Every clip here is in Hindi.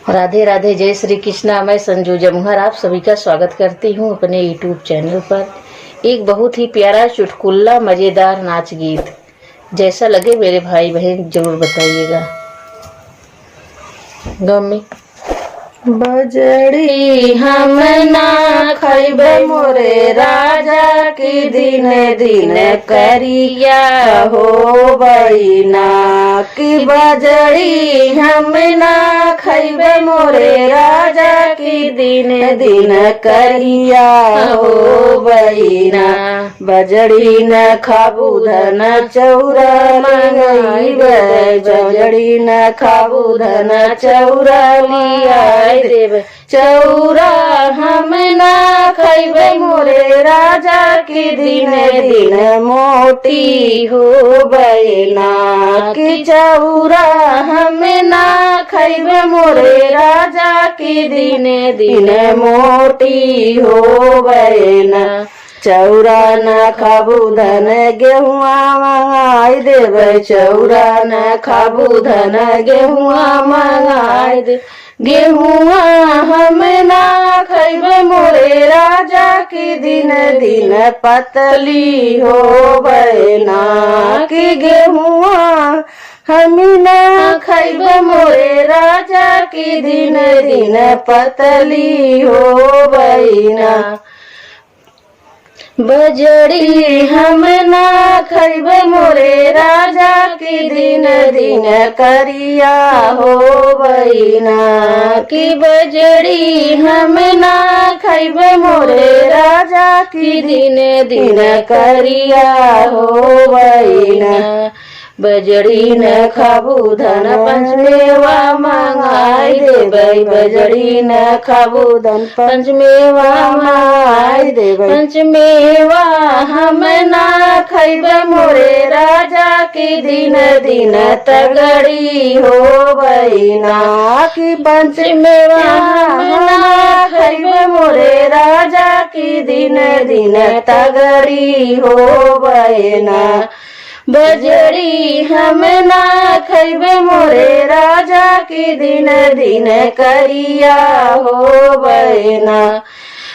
राधे राधे, जय श्री कृष्णा। मैं संजू जमुहर आप सभी का स्वागत करती हूँ अपने यूट्यूब चैनल पर। एक बहुत ही प्यारा चुटकुला मज़ेदार नाच गीत जैसा लगे मेरे भाई बहन जरूर बताइएगा। गम्मी बजड़ी हम ना खैब मोरे राजा की दिन दिन करिया हो बैना की बजड़ी हम ना खैब मोरे राजा की दिन दिन करिया हो बैना बजड़ी न खाबू धन चौरा मंगई बजड़ी न खाबू धन चौरा लिया देव चौरा हम ना खैब मोरे राजा की दिन दिन मोटी हो बैना की चौरा हम ना खैब मोरे राजा की दिन दिन मोटी हो बैना चौरा न खाबू धन गेहुआ मंगाई देव चौरा न खाबू धन गेहुआ मंगाई दे गेहुआ हम ना खैब मोरे राजा की दिन दिन पतली हो बैना की गेहुआ हम ना खैब मोरे राजा की दिन दिन पतली हो बैना बजड़ी हम ना खैब मोरे राजा की दिन दिन करिया हो बैना की बजड़ी हम ना खैब मोरे राजा की दिन दिन करिया हो बैना बजड़ी न खाबू धन पंचमेवा मंगाई देबै बजड़ी न खाबू धन पंचमेवा मंगाई देबै पंचमेवा हम ना खैब मोरे राजा की दिन दिन तगड़ी हो बैना की पंचमेवा हम ना खैब मोरे राजा की दिन दिन तगड़ी हो बैना बजड़ी हम ना खैब मोरे राजा की दिन दिन करिया हो बैना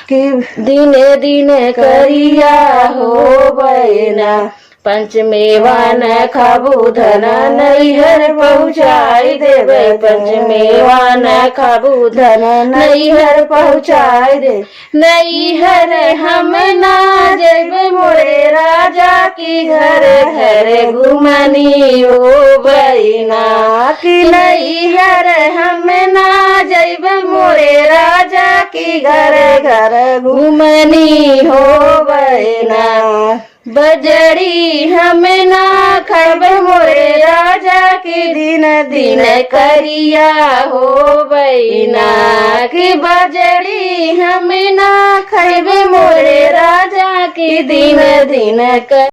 कि दिन दिन करिया हो बैना पंचमेवा न खाबू धन नैहर पहुँचाई देवे पंचमेवा न खाबू धन नैहर पहुँचाई दे नैहर हम ना जेब मोरे राजा की घर घर घुमनी हो बैना की नैहर हम ना जेब मोरे राजा की घर घर घुमनी हो बैना बजड़ी हम ना खैब मोरे राजा की दिन दिन करिया हो बैना की बजड़ी हम ना खैब मोरे राजा की दिन दिन